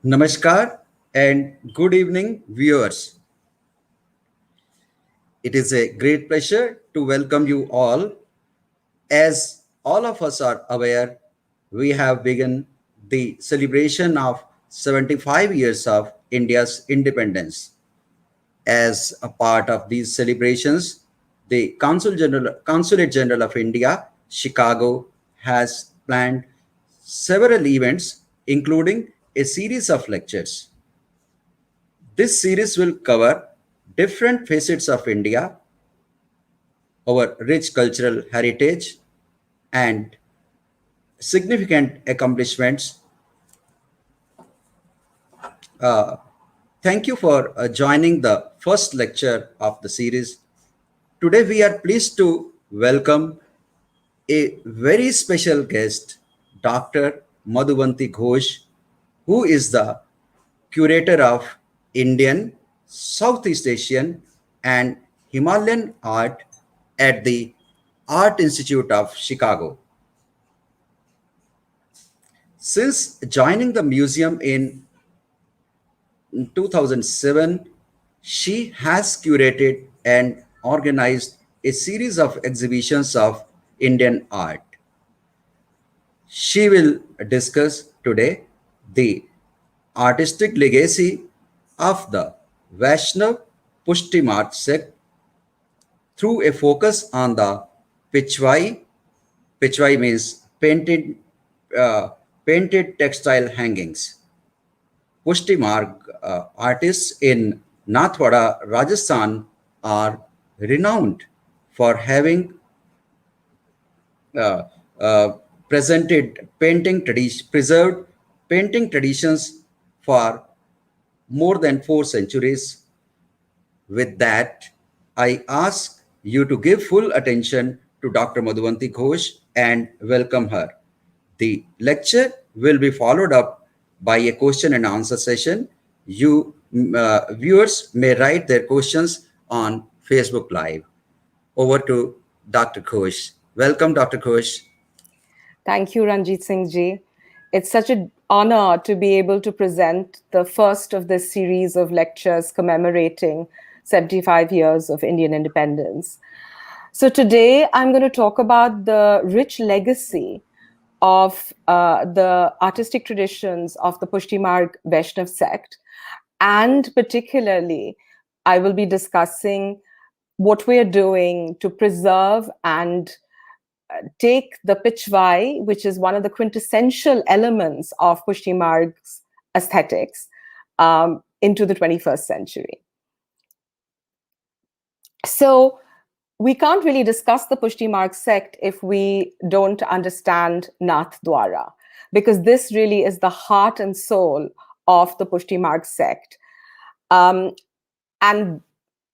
Namaskar and good evening, viewers. It is a great pleasure to welcome you all. As all of us are aware, we have begun the celebration of 75 years of India's independence. As a part of these celebrations, the Consulate General of India, Chicago, has planned several events, including a series of lectures. This series will cover different facets of India, our rich cultural heritage, and significant accomplishments. Thank you for joining the first lecture of the series. Today, we are pleased to welcome a very special guest, Dr. Madhuvanti Ghosh, who is the curator of Indian, Southeast Asian, and Himalayan art at the Art Institute of Chicago. Since joining the museum in 2007, she has curated and organized a series of exhibitions of Indian art. She will discuss today the artistic legacy of the Vaishnav Pushti sect through a focus on the Pichwai. Pichwai means painted textile hangings. Pushti artists in Nathwada, Rajasthan are renowned for having uh, uh, preserved painting traditions for more than 4 centuries. With that, I ask you to give full attention to Dr. Madhuvanti Ghosh and welcome her. The lecture will be followed up by a question and answer session. You viewers may write their questions on Facebook Live. Over to Dr. Ghosh. Welcome, Dr. Ghosh. Thank you, Ranjit Singh ji. It's such an honor to be able to present the first of this series of lectures commemorating 75 years of Indian independence. So today I'm going to talk about the rich legacy of the artistic traditions of the Pushti Marg Vaishnav sect. And particularly, I will be discussing what we're doing to preserve and take the Pichwai, which is one of the quintessential elements of Pushti Marg's aesthetics, into the 21st century. So we can't really discuss the Pushti Marg sect if we don't understand Nath Dwara, because this really is the heart and soul of the Pushti Marg sect. And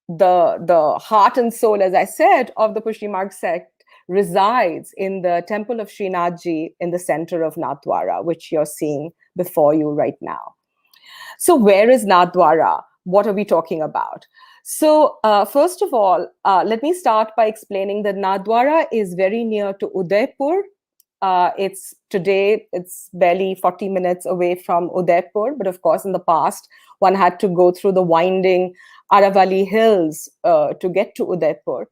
the heart and soul, as I said, of the Pushti Marg sect resides in the temple of Srinathji in the center of Nathdwara, which you're seeing before you right now. So where is Nathdwara? What are we talking about? So first of all, let me start by explaining that Nathdwara is very near to Udaipur. Today it's barely 40 minutes away from Udaipur, but of course in the past one had to go through the winding Aravalli hills to get to Udaipur.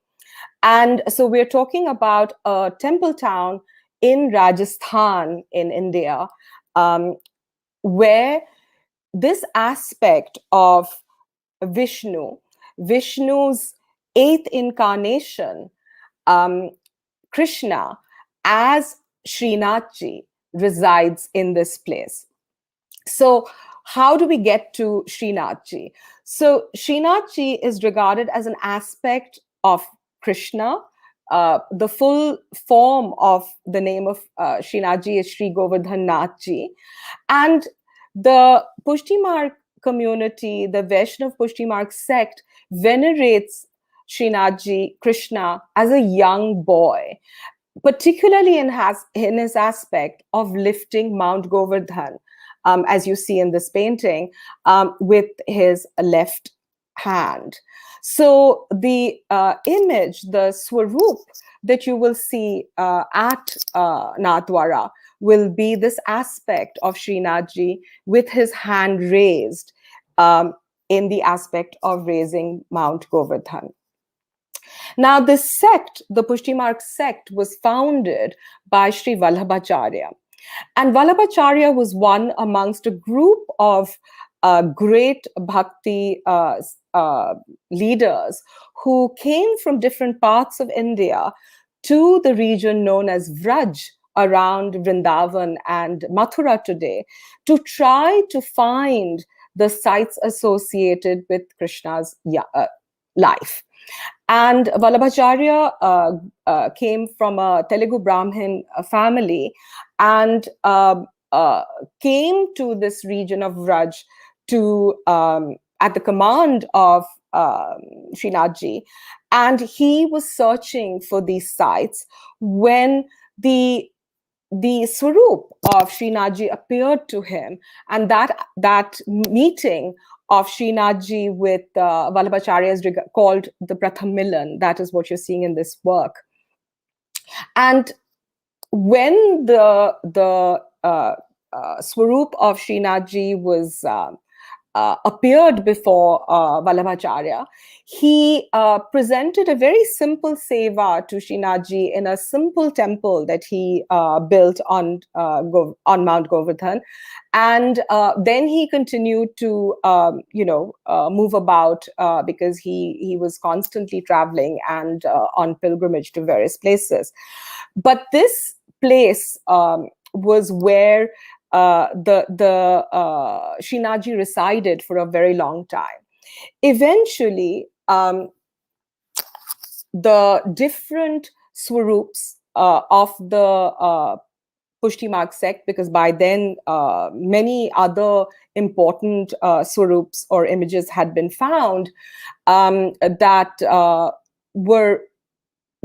And so we're talking about a temple town in Rajasthan in India, where this aspect of Vishnu's eighth incarnation, Krishna, as Srinathji, resides in this place. So how do we get to Srinathji? So Srinathji is regarded as an aspect of Krishna. The full form of the name of Srinathji is Sri Govardhan Nathji. And the Pushti Marg community, the Vaishnav Pushti Marg sect, venerates Srinathji, Krishna, as a young boy, particularly in his aspect of lifting Mount Govardhan, as you see in this painting, with his left hand. So the image, the swaroop that you will see at Nathdwara will be this aspect of Srinathji with his hand raised in the aspect of raising Mount Govardhan. Now, this sect, the Pushti Marg sect, was founded by Sri Vallabhacharya. And Vallabhacharya was one amongst a group of great bhakti leaders who came from different parts of India to the region known as Vraj around Vrindavan and Mathura today to try to find the sites associated with Krishna's life. And Vallabhacharya came from a Telugu Brahmin family and came to this region of Vraj to at the command of Srinathji, and he was searching for these sites when the swaroop of Srinathji appeared to him, and that meeting of Srinathji with Vallabhacharya is called the Pratham Milan. That is what you're seeing in this work. And when the swaroop of Srinathji was appeared before Vallabhacharya, he presented a very simple seva to Srinathji in a simple temple that he built on Mount Govardhan. And then he continued to, move about because he was constantly traveling and on pilgrimage to various places. But this place was where the Srinathji resided for a very long time. Eventually, the different swaroops of the Pushti Marg sect, because by then many other important swaroops or images had been found that were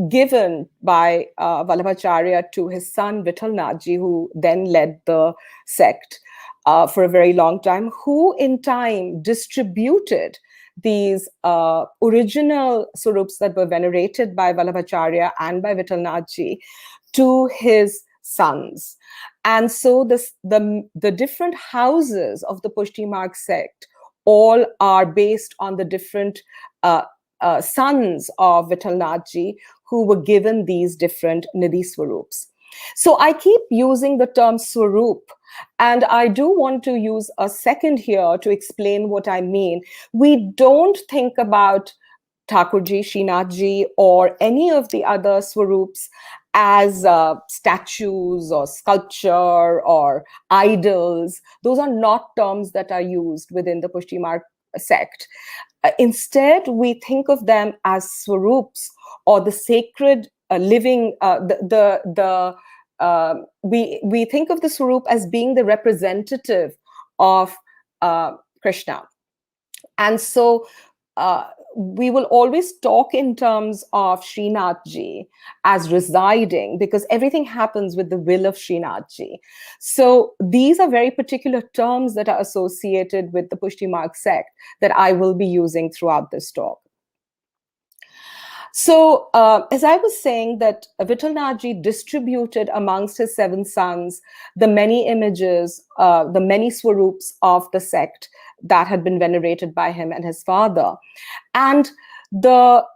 given by Vallabhacharya to his son Vithalnathji, who then led the sect for a very long time, who in time distributed these original swaroops that were venerated by Vallabhacharya and by Vithalnathji to his sons. And so the different houses of the Pushti Marg sect all are based on the different sons of Vithalnathji who were given these different Nidhi Swaroops. So I keep using the term Swaroop, and I do want to use a second here to explain what I mean. We don't think about Thakurji, Srinathji, or any of the other Swaroops as statues or sculpture or idols. Those are not terms that are used within the Pushti Marg sect. Instead, we think of them as swaroops or the sacred living. We think of the swaroop as being the representative of Krishna, and so we will always talk in terms of Srinathji as residing, because everything happens with the will of Srinathji. So these are very particular terms that are associated with the Pushti Marg sect that I will be using throughout this talk. So as I was saying, that Vithalnathji distributed amongst his 7 sons the many images, the many swaroops of the sect that had been venerated by him and his father. And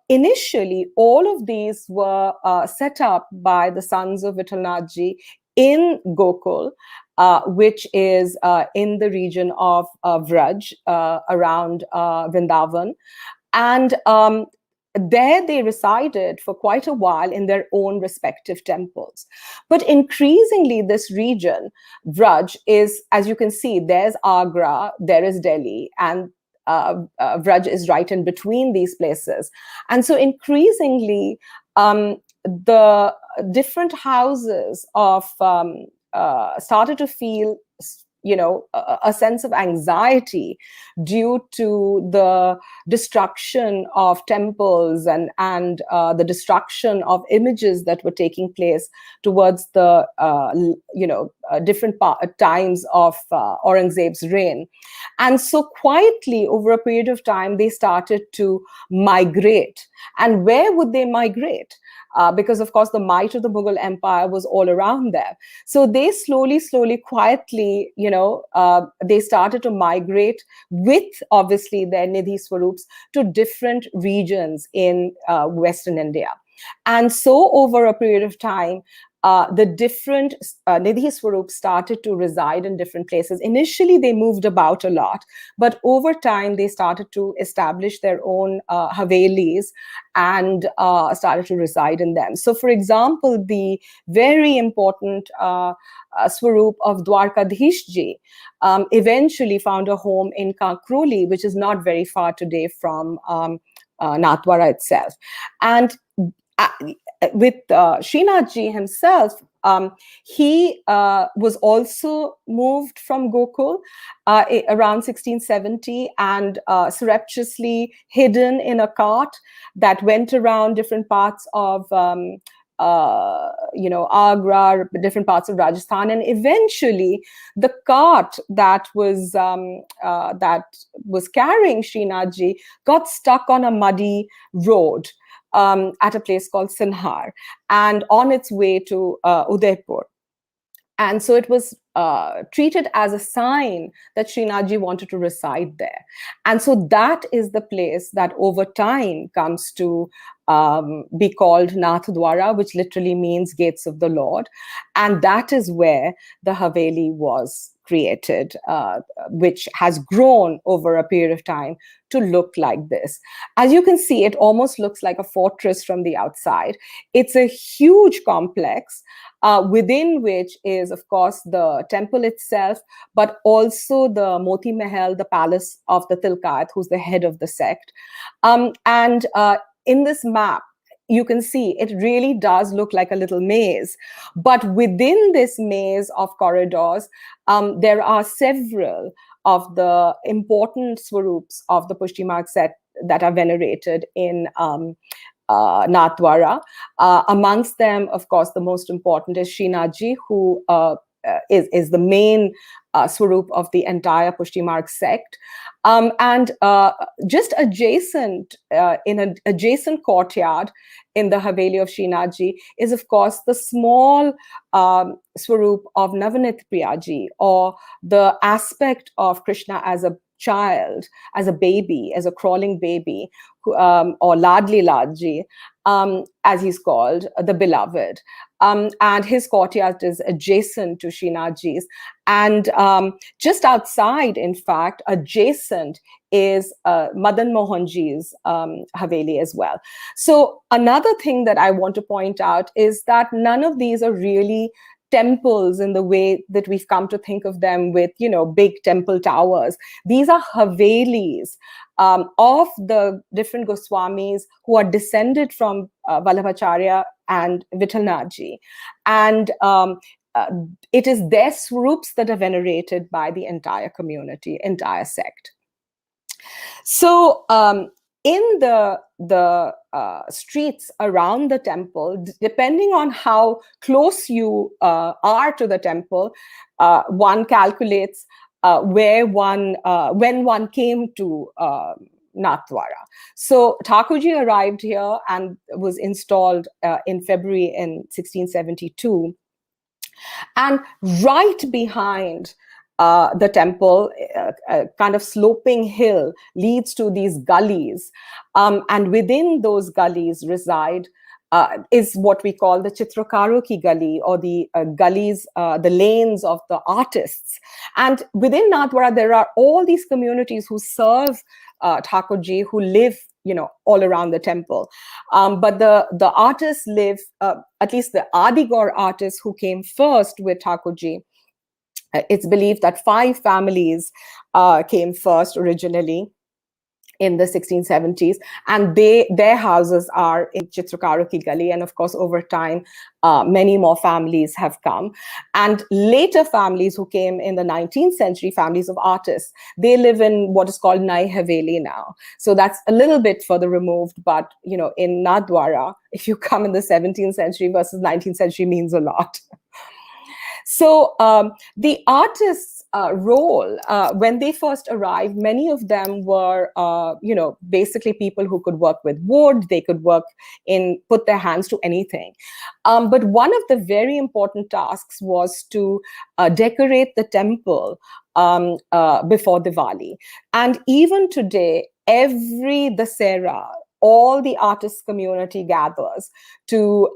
initially, all of these were set up by the sons of Vithalnathji in Gokul, which is in the region of Vraj, around Vrindavan. And there they resided for quite a while in their own respective temples. But increasingly, this region, Vraj, is, as you can see, there's Agra, there is Delhi, and Vraj is right in between these places. And so increasingly, the different houses of started to feel a sense of anxiety due to the destruction of temples and the destruction of images that were taking place towards the different times of Aurangzeb's reign. And so quietly, over a period of time, they started to migrate. And where would they migrate? Because, of course, the might of the Mughal Empire was all around there. So they slowly, quietly, they started to migrate with, obviously, their Nidhi Swarups to different regions in Western India. And so over a period of time, the different Nidhi Swarups started to reside in different places. Initially, they moved about a lot, but over time, they started to establish their own Havelis and started to reside in them. So, for example, the very important Swarup of Dwarkadhish Ji eventually found a home in Kankroli, which is not very far today from Nathdwara itself. And uh, with Srinath Ji himself, he was also moved from Gokul around 1670 and surreptitiously hidden in a cart that went around different parts of Agra, different parts of Rajasthan, and eventually the cart that was carrying Srinath Ji got stuck on a muddy road at a place called Sinhar and on its way to Udaipur. And so it was treated as a sign that Srinath Ji wanted to reside there. And so that is the place that over time comes to be called Nathdwara, which literally means gates of the Lord. And that is where the Haveli was created, which has grown over a period of time to look like this. As you can see, it almost looks like a fortress from the outside. It's a huge complex within which is, of course, the temple itself, but also the Moti Mahal, the palace of the Tilkayat, who's the head of the sect. And in this map, you can see it really does look like a little maze. But within this maze of corridors, there are several of the important Swarups of the Pushti Marg set that are venerated in Nathdwara. Amongst them, of course, the most important is Srinath Ji, who is the main Swarup of the entire Pushti Marg sect. And just adjacent, in an adjacent courtyard in the Haveli of Srinath Ji is, of course, the small Swarup of Navanit Priyaji, or the aspect of Krishna as a child, as a baby, as a crawling baby, or Ladli Ladji, as he's called, the beloved. And his courtyard is adjacent to Srinath Ji's. And just outside, in fact, adjacent is Madan Mohan Ji's Haveli as well. So another thing that I want to point out is that none of these are really temples in the way that we've come to think of them with, big temple towers. These are Havelis of the different Goswamis who are descended from Vallabhacharya and Vithalnathji. And it is their Swarups that are venerated by the entire community, entire sect. So in the streets around the temple, depending on how close you are to the temple, one calculates when one came to Nathdwara. So Thakurji arrived here and was installed in February in 1672. And right behind the temple, a kind of sloping hill leads to these gullies. And within those gullies reside is what we call the Chitrakaru ki gully, or the gullies, the lanes of the artists. And within Nathdwara, there are all these communities who serve Thakurji, who live all around the temple. But the artists live, at least the Adigaur artists who came first with Thakurji, it's believed that 5 families came first originally in the 1670s, and their houses are in Chitrakaru ki Gali, and of course over time many more families have come, and later families who came in the 19th century, families of artists, they live in what is called Nai Haveli now. So that's a little bit further removed, but in Nathdwara, if you come in the 17th century versus 19th century, means a lot. So the artists' role, when they first arrived, many of them were, basically people who could work with wood. They could put their hands to anything. But one of the very important tasks was to decorate the temple before Diwali. And even today, every Dasera, all the artist community gathers to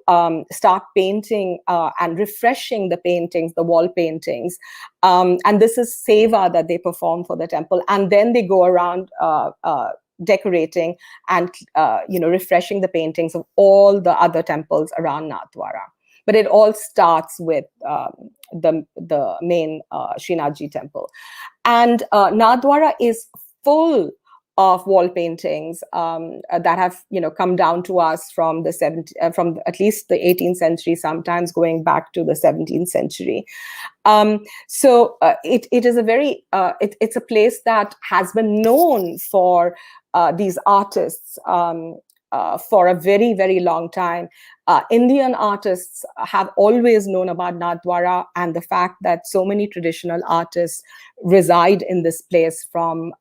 start painting and refreshing the paintings, the wall paintings. And this is seva that they perform for the temple. And then they go around decorating and refreshing the paintings of all the other temples around Nathdwara. But it all starts with the main Srinathji temple. And Nathdwara is full of wall paintings that have come down to us from from at least the 18th century, sometimes going back to the 17th century. So it is a very it's a place that has been known for these artists for a very, very long time. Indian artists have always known about Nathdwara and the fact that so many traditional artists reside in this place from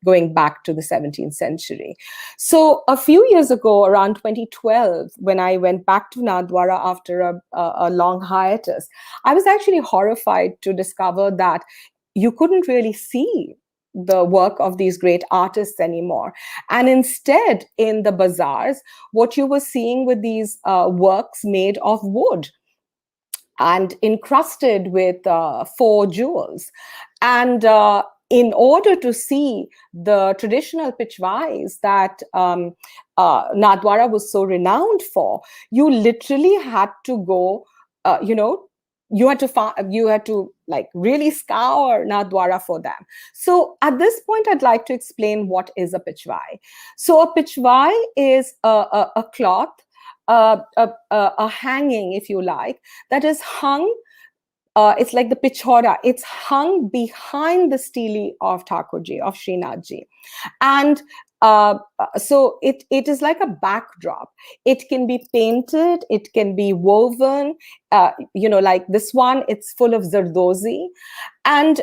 going back to the 17th century. So a few years ago, around 2012, when I went back to Nathdwara after a long hiatus, I was actually horrified to discover that you couldn't really see the work of these great artists anymore. And instead, in the bazaars, what you were seeing with these works made of wood and encrusted with 4 jewels. And in order to see the traditional pichwais that Nathdwara was so renowned for, you literally had to go, you had to like really scour Nathdwara for them. So at this point, I'd like to explain what is a pichwai. So a pichwai is a cloth, a hanging, if you like, that is hung. It's like the pichora. It's hung behind the stele of Thakurji, of Srinathji. And so it is like a backdrop. It can be painted, it can be woven, like this one, it's full of zardozi. And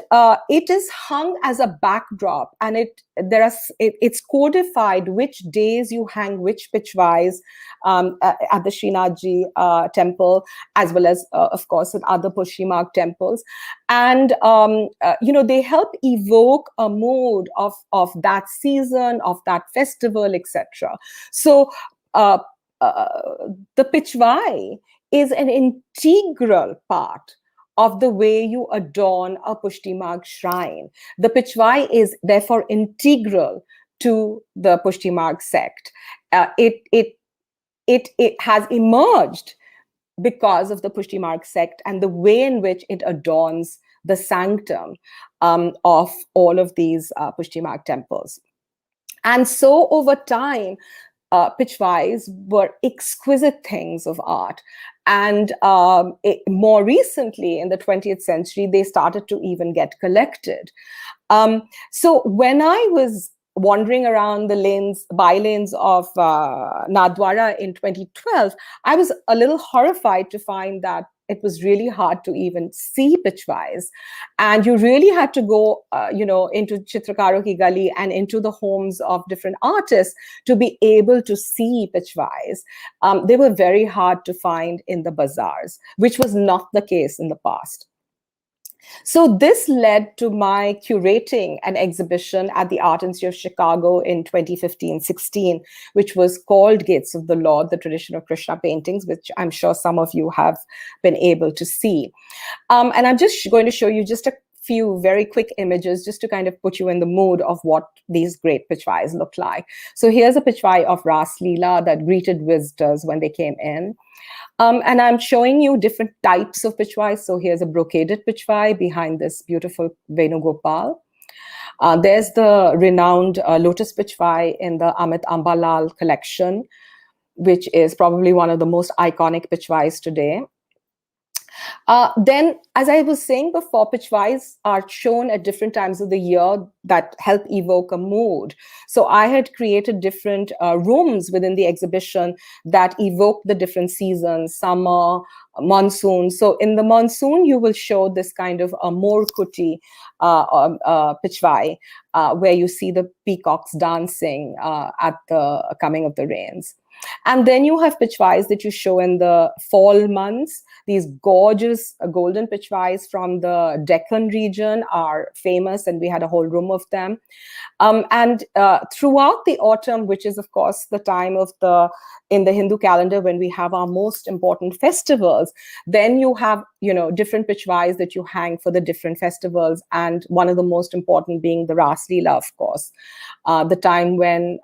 it is hung as a backdrop, and it's codified which days you hang which pichwais at the Srinathji temple, as well as, of course, in other Pushti temples. And, they help evoke a mood of that season, of that festival, etc. So the pichwai is an integral part of the way you adorn a Pushti Marg shrine. The pichwai is therefore integral to the Pushti Marg sect. It has emerged because of the Pushti Marg sect and the way in which it adorns the sanctum of all of these Pushti Marg temples. And so over time, pichwais were exquisite things of art. And more recently, in the 20th century, they started to even get collected. So when I was wandering around the bylanes of Nathdwara in 2012, I was a little horrified to find that it was really hard to even see pichwais. And you really had to go, into Chitrakaro Ki Gali and into the homes of different artists to be able to see pichwais. They were very hard to find in the bazaars, which was not the case in the past. So this led to my curating an exhibition at the Art Institute of Chicago in 2015-16, which was called Gates of the Lord, the Tradition of Krishna Paintings, which I'm sure some of you have been able to see. And I'm just going to show you just a few very quick images just to kind of put you in the mood of what these great pichwais look like. So here's a pichwai of Ras Leela that greeted visitors when they came in. And I'm showing you different types of pichwais. So here's a brocaded pichwai behind this beautiful Venugopal. There's the renowned lotus pichwai in the Amit Ambalal collection, which is probably one of the most iconic pichwais today. Then, as I was saying before, pitchwise are shown at different times of the year that help evoke a mood. So I had created different rooms within the exhibition that evoke the different seasons, summer, monsoon. So in the monsoon, you will show this kind of a more kuti pitchwai, where you see the peacocks dancing at the coming of the rains. And then you have pitchwais that you show in the fall months. These gorgeous golden pitchwais from the Deccan region are famous, and we had a whole room of them. And throughout the autumn, which is, of course, the time of in the Hindu calendar when we have our most important festivals, then you have, different pitchwais that you hang for the different festivals. And one of the most important being the Ras Leela, of course, the time when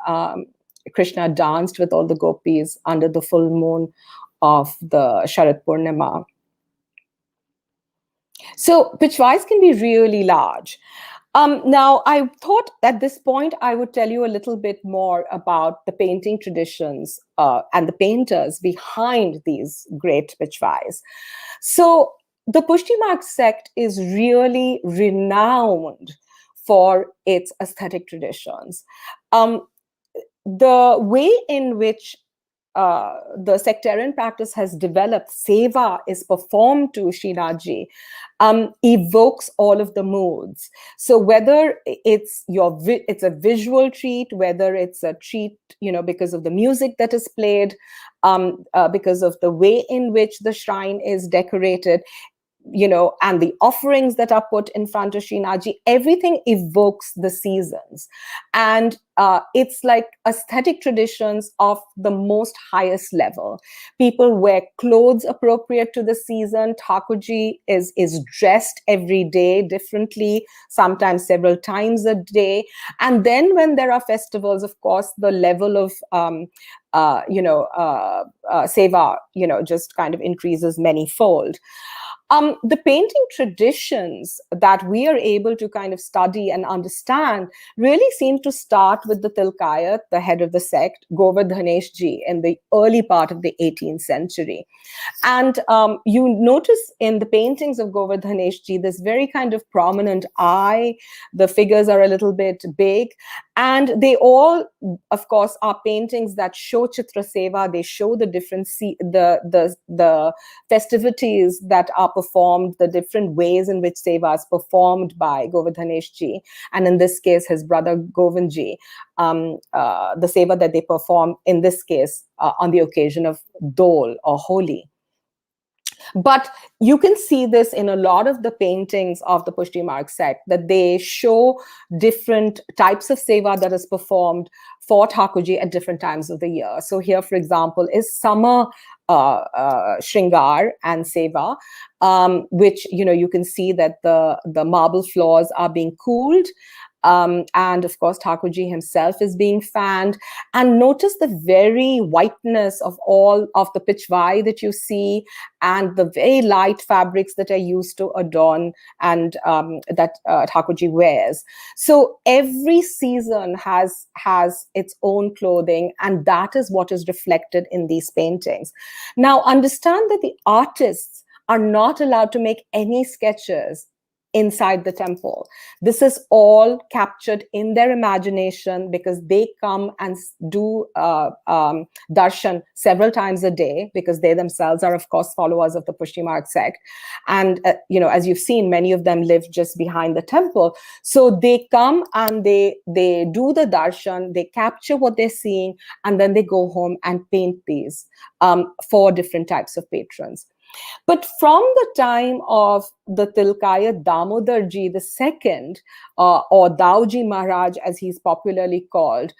Krishna danced with all the gopis under the full moon of the Sharad Purnima. So pitchwais can be really large. Now, I thought at this point I would tell you a little bit more about the painting traditions and the painters behind these great pitchwais. So the Pushti Marg sect is really renowned for its aesthetic traditions. The way in which the sectarian practice has developed, seva is performed to Srinathji, evokes all of the moods. So whether it's a visual treat, whether it's a treat, because of the music that is played, because of the way in which the shrine is decorated, and the offerings that are put in front of Srinathji, everything evokes the seasons. And it's like aesthetic traditions of the most highest level. People wear clothes appropriate to the season. Thakurji is dressed every day differently, sometimes several times a day. And then when there are festivals, of course, the level of seva, just kind of increases manyfold. The painting traditions that we are able to kind of study and understand really seem to start with the Tilkayat, the head of the sect, Govardhaneshji, in the early part of the 18th century. And you notice in the paintings of Govardhaneshji, this very kind of prominent eye. The figures are a little bit big. And they all, of course, are paintings that show Chitra Seva. They show the different the festivities that are performed, the different ways in which Seva is performed by Govardhaneshji, and in this case, his brother Govindji, the Seva that they perform, in this case, on the occasion of Dol or Holi. But you can see this in a lot of the paintings of the Pushti Marg sect, that they show different types of seva that is performed for Thakurji at different times of the year. So here, for example, is summer Shringar and seva, which, you can see that the marble floors are being cooled. And of course, Thakurji himself is being fanned. And notice the very whiteness of all of the pitchwai that you see, and the very light fabrics that are used to adorn and that Thakurji wears. So every season has its own clothing, and that is what is reflected in these paintings. Now, understand that the artists are not allowed to make any sketches inside the temple. This is all captured in their imagination, because they come and do darshan several times a day, because they themselves are, of course, followers of the Pushti Marg sect. And, as you've seen, many of them live just behind the temple. So they come and they do the darshan, they capture what they're seeing, and then they go home and paint these for different types of patrons. But from the time of the Tilkayat Damodarji II, or Dauji Maharaj, as he's popularly called,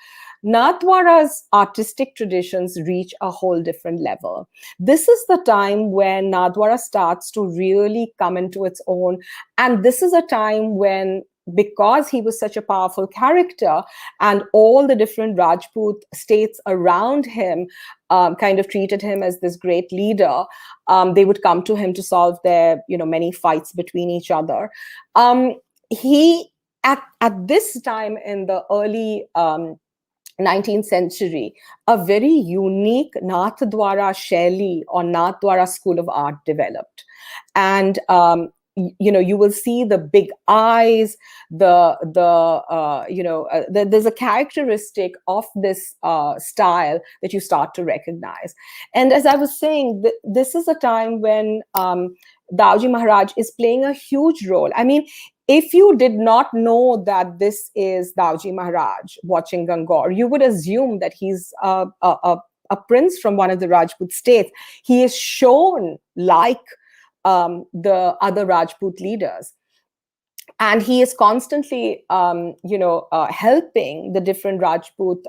Natwara's artistic traditions reach a whole different level. This is the time when Natwara starts to really come into its own. And this is a time when, because he was such a powerful character, and all the different Rajput states around him kind of treated him as this great leader, they would come to him to solve their, many fights between each other. He, at this time in the early 19th century, a very unique Nathdwara Shaili or Nathdwara school of art developed. And you will see the big eyes, there's a characteristic of this style that you start to recognize. And as I was saying, this is a time when Daoji Maharaj is playing a huge role. I mean, if you did not know that this is Daoji Maharaj watching Gangor, you would assume that he's a prince from one of the Rajput states. He is shown like the other Rajput leaders. And he is constantly, helping the different Rajput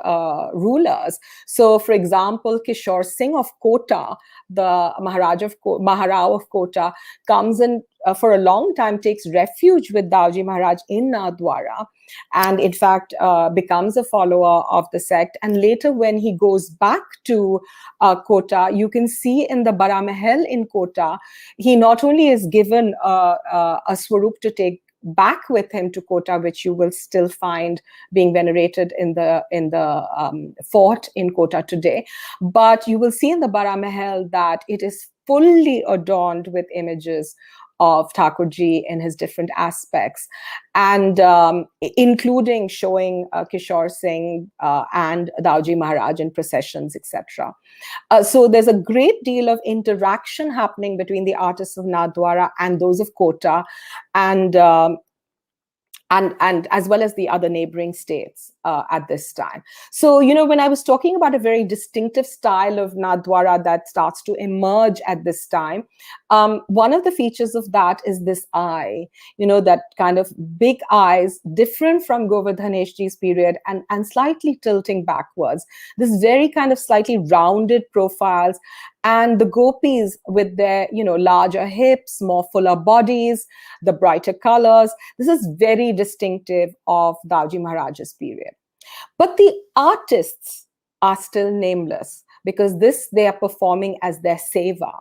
rulers. So, for example, Kishore Singh of Kota, the Maharao of Kota, comes in for a long time, takes refuge with Daoji Maharaj in Nathdwara, and in fact becomes a follower of the sect. And later, when he goes back to Kota, you can see in the Bara Mahal in Kota, he not only is given a swarup to take back with him to Kota, which you will still find being venerated in the fort in Kota today. But you will see in the Bara Mahal that it is fully adorned with images of Thakurji in his different aspects, and including showing Kishore Singh and Daoji Maharaj in processions, etc. So there's a great deal of interaction happening between the artists of Nathdwara and those of Kota, and as well as the other neighboring states at this time. So, when I was talking about a very distinctive style of Nathdwara that starts to emerge at this time, one of the features of that is this eye, that kind of big eyes, different from Govardhaneshji's period, and slightly tilting backwards. This very kind of slightly rounded profiles, and the gopis with their, larger hips, more fuller bodies, the brighter colors. This is very distinctive of Daoji Maharaj's period. But the artists are still nameless, because they are performing as their seva.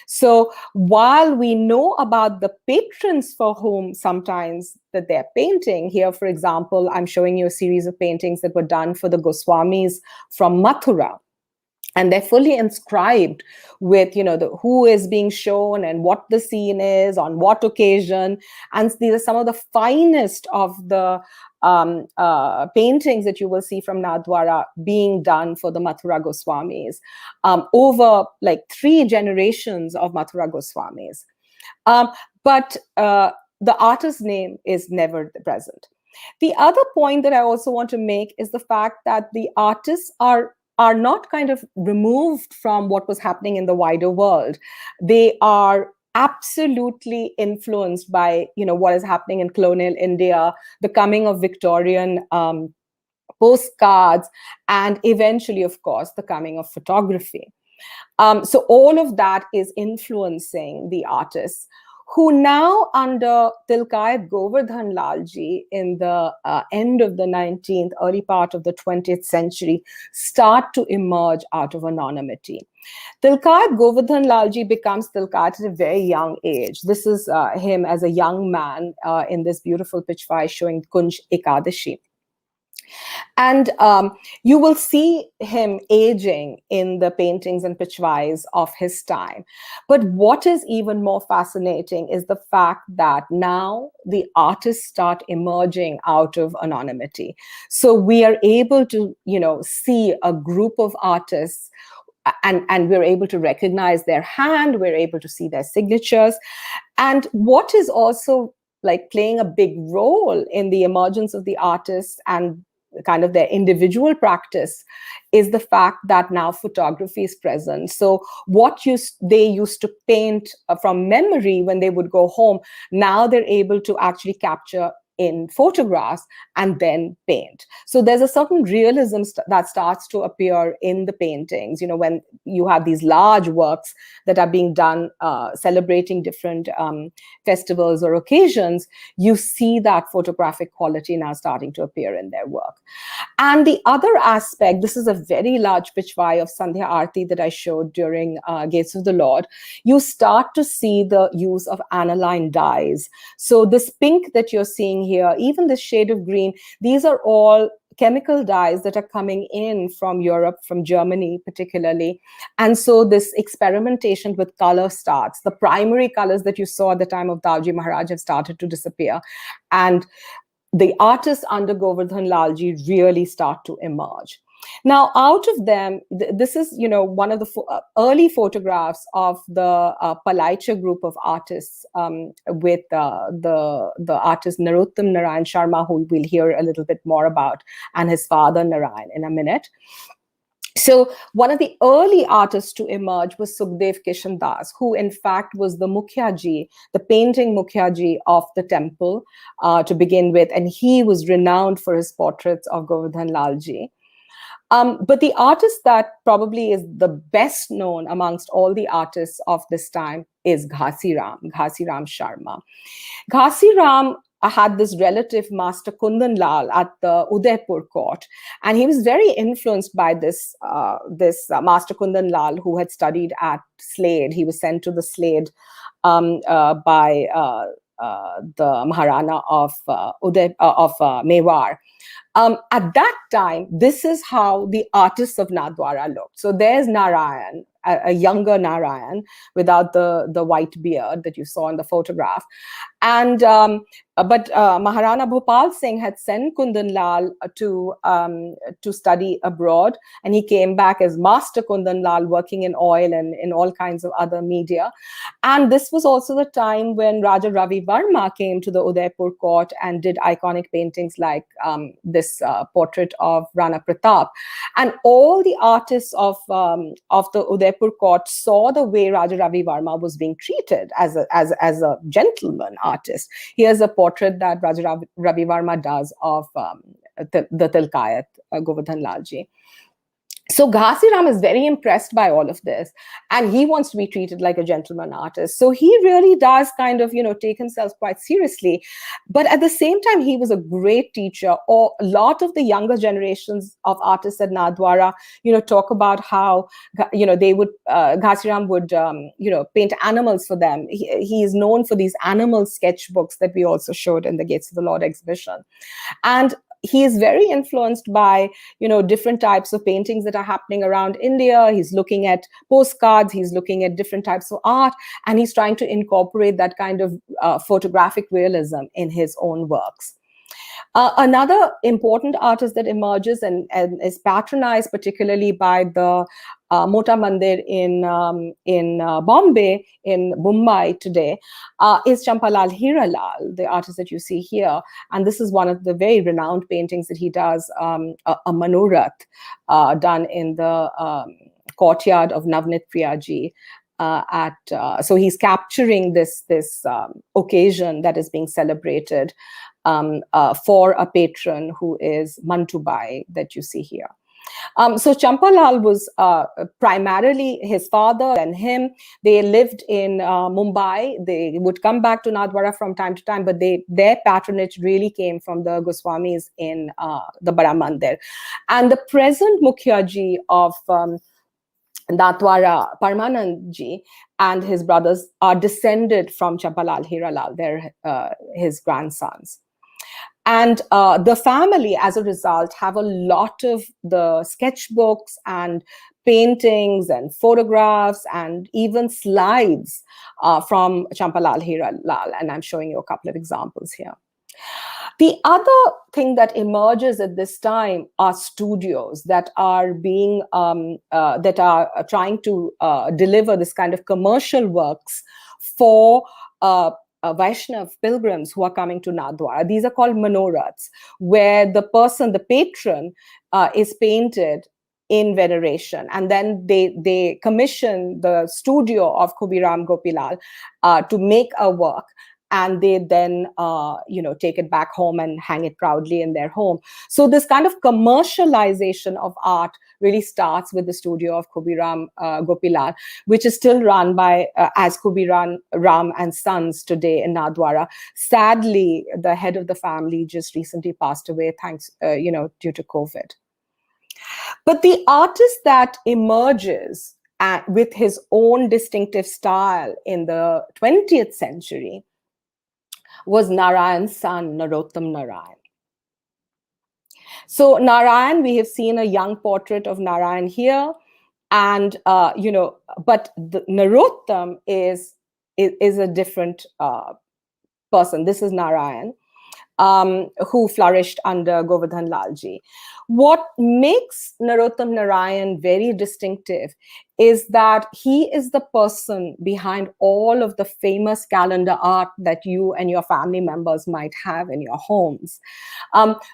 So while we know about the patrons for whom sometimes that they're painting, here, for example, I'm showing you a series of paintings that were done for the Goswamis from Mathura. And they're fully inscribed with, who is being shown and what the scene is, on what occasion. And these are some of the finest of the paintings that you will see from Nathdwara being done for the Mathura Goswamis, over like 3 generations of Mathura Goswamis. But the artist's name is never present. The other point that I also want to make is the fact that the artists are not kind of removed from what was happening in the wider world. They are absolutely influenced by, what is happening in colonial India, the coming of Victorian postcards, and eventually, of course, the coming of photography. So all of that is influencing the artists, who now, under Tilkayat Govardhan Lalji in the end of the 19th, early part of the 20th century, start to emerge out of anonymity. Tilkayat Govardhan Lalji becomes Tilkayat at a very young age. This is him as a young man in this beautiful pitchwai showing Kunj Ekadashi. And you will see him aging in the paintings and pitchwais of his time. But what is even more fascinating is the fact that now the artists start emerging out of anonymity. So we are able to, see a group of artists, and we're able to recognize their hand, we're able to see their signatures. And what is also like playing a big role in the emergence of the artists and kind of their individual practice is the fact that now photography is present. So what they used to paint from memory when they would go home, now they're able to actually capture in photographs and then paint. So there's a certain realism that starts to appear in the paintings, when you have these large works that are being done celebrating different festivals or occasions, you see that photographic quality now starting to appear in their work. And the other aspect, this is a very large pitchwai of Sandhya Aarti that I showed during Gates of the Lord. You start to see the use of aniline dyes. So this pink that you're seeing here, even the shade of green, these are all chemical dyes that are coming in from Europe, from Germany particularly. And so this experimentation with color starts. The primary colors that you saw at the time of Dalji Maharaj have started to disappear. And the artists under Govardhan Lalji really start to emerge. Now, out of them, this is, one of the early photographs of the Palaicha group of artists, with the artist Narottam Narayan Sharma, who we'll hear a little bit more about, and his father Narayan in a minute. So one of the early artists to emerge was Sukhdev Kishan Das, who in fact was the Mukhyaji, the painting Mukhyaji of the temple to begin with. And he was renowned for his portraits of Govardhan Lalji. But the artist that probably is the best known amongst all the artists of this time is Ghasi Ram Sharma. Ghasi Ram had this relative, Master Kundan Lal, at the Udaipur court, and he was very influenced by this Master Kundan Lal, who had studied at Slade. He was sent to the Slade by the Maharana of Mewar. At that time, this is how the artists of Nathdwara looked. So there's Narayan, a younger Narayan without the white beard that you saw in the photograph. And but Maharana Bhopal Singh had sent Kundan Lal to study abroad, and he came back as Master Kundan Lal, working in oil and in all kinds of other media. And this was also the time when Raja Ravi Varma came to the Udaipur court and did iconic paintings like this portrait of Rana Pratap. And all the artists of the Udaipur court saw the way Raja Ravi Varma was being treated as a gentleman artist. Here's a portrait that Raja Ravi Varma does of the Tilkayat, Govardhan Lalji. So Ghasi Ram is very impressed by all of this, and he wants to be treated like a gentleman artist. So he really does kind of, take himself quite seriously. But at the same time, he was a great teacher. Or a lot of the younger generations of artists at Nathdwara, talk about how, they would, Ghasi Ram would, paint animals for them. He is known for these animal sketchbooks that we also showed in the Gates of the Lord exhibition. And he is very influenced by, different types of paintings that are happening around India. He's looking at postcards, he's looking at different types of art, and he's trying to incorporate that kind of photographic realism in his own works. Another important artist that emerges and is patronized particularly by the Mota Mandir in Bombay, in Mumbai today, is Champalal Hiralal, the artist that you see here. And this is one of the very renowned paintings that he does, a Manorath done in the courtyard of Navnit Priyaji. So he's capturing this occasion that is being celebrated for a patron who is Mantubai that you see here. So Champalal was primarily his father and him. They lived in Mumbai. They would come back to Nathdwara from time to time, but their patronage really came from the Goswamis in the Bara Mandir. And the present Mukhyaji of Nathdwara, Parmanandji, and his brothers are descended from Champalal Hiralal. They're his grandsons. And the family, as a result, have a lot of the sketchbooks and paintings and photographs and even slides from Champalal Hiralal. And I'm showing you a couple of examples here. The other thing that emerges at this time are studios that are being that are trying to deliver this kind of commercial works for Vaishnav pilgrims who are coming to Nathdwara. These are called Manoraths, where the person, the patron, is painted in veneration, and then they commission the studio of Khubiram Gopilal to make a work, and they then take it back home and hang it proudly in their home. So this kind of commercialization of art really starts with the studio of Khubiram Gopilal, which is still run by as Khubiram Ram and Sons today in Nathdwara. Sadly, the head of the family just recently passed away, thanks due to COVID. But the artist that emerges with his own distinctive style in the 20th century was Narayan's son, Narottam Narayan. So Narayan, we have seen a young portrait of Narayan here, and but the Narottam is a different person. This is Narayan, who flourished under Govardhan Lalji. What makes Narottam Narayan very distinctive is that he is the person behind all of the famous calendar art that you and your family members might have in your homes.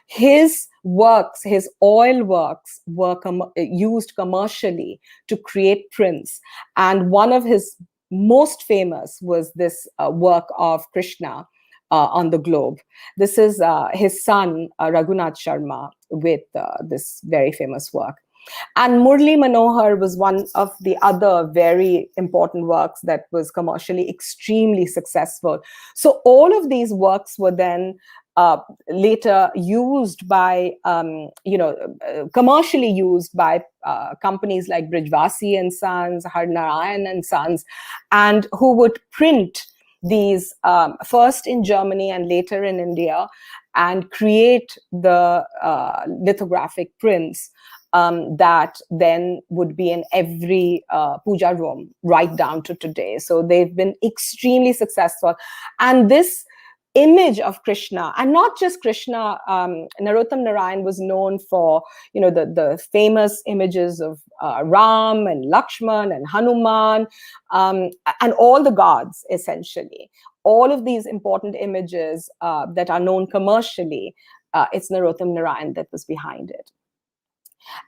His works, his oil works, were used commercially to create prints. And one of his most famous was this work of Krishna on the globe. This is his son, Raghunath Sharma, with this very famous work. And Murli Manohar was one of the other very important works that was commercially extremely successful. So all of these works were then later used by, commercially used by companies like Brijvasi and Sons, Harnarayan and Sons, and who would print these first in Germany and later in India, and create the lithographic prints that then would be in every puja room right down to today. So they've been extremely successful. And this image of Krishna, and not just Krishna, Narottam Narayan was known for, the famous images of Ram and Lakshman and Hanuman, and all the gods, essentially. All of these important images that are known commercially, it's Narottam Narayan that was behind it.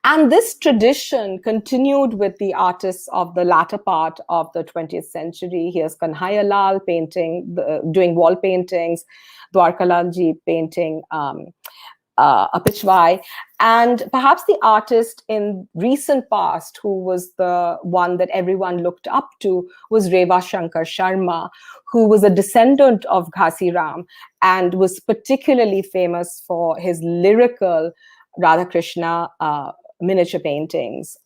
And this tradition continued with the artists of the latter part of the 20th century. Here's Kanhaiya Lal painting, doing wall paintings, Dwarkalalji painting a Pichwai. And perhaps the artist in recent past who was the one that everyone looked up to was Reva Shankar Sharma, who was a descendant of Ghasi Ram and was particularly famous for his lyrical Radha Krishna miniature paintings.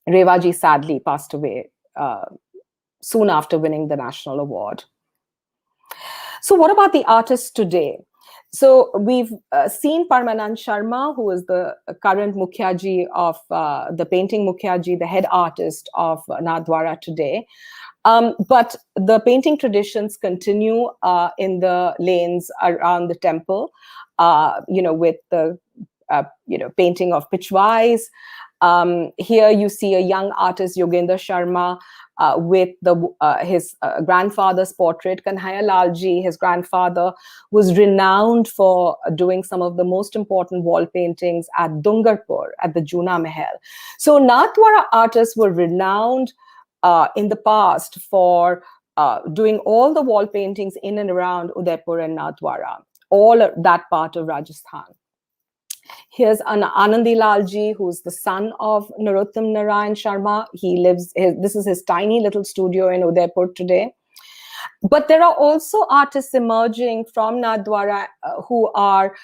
Revaji sadly passed away soon after winning the national award. So what about the artists today? So we've seen Parmanand Sharma, who is the current Mukherjee of the painting Mukherjee, the head artist of Nathdwara today. But the painting traditions continue in the lanes around the temple, with the painting of Pichwais. Here you see a young artist, Yogendra Sharma, with his grandfather's portrait. Kanhaiya Lalji, his grandfather, was renowned for doing some of the most important wall paintings at Dungarpur, at the Juna Mahal. So Nathdwara artists were renowned in the past for doing all the wall paintings in and around Udaipur and Nathdwara, all of that part of Rajasthan. Here's Anandi Lalji, who's the son of Narottam Narayan Sharma. This is his tiny little studio in Udaipur today. But there are also artists emerging from Nathdwara who are,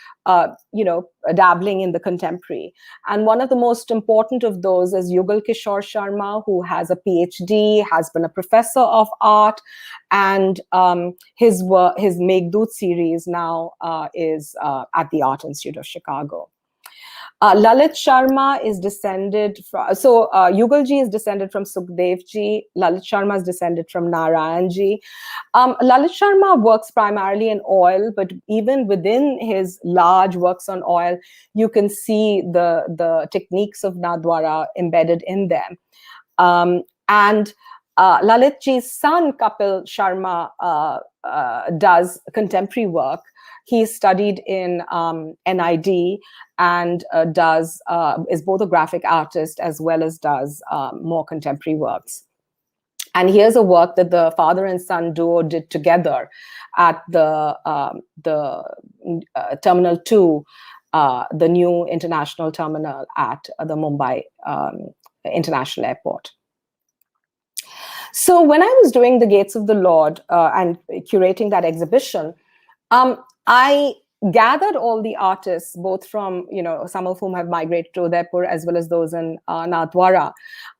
dabbling in the contemporary. And one of the most important of those is Yugal Kishore Sharma, who has a PhD, has been a professor of art, and his Meghdut series now is at the Art Institute of Chicago. Lalit Sharma is descended from, Yugalji is descended from Sukhdevji. Lalit Sharma is descended from Narayanji. Lalit Sharma works primarily in oil, but even within his large works on oil, you can see the techniques of Nathdwara embedded in them. And Lalitji's son, Kapil Sharma, does contemporary work. He studied in NID and is both a graphic artist as well as does more contemporary works. And here's a work that the father and son duo did together at the Terminal 2, the new international terminal at the Mumbai International Airport. So when I was doing the Gates of the Lord and curating that exhibition, I gathered all the artists, both from, some of whom have migrated to Udaipur as well as those in Nathdwara,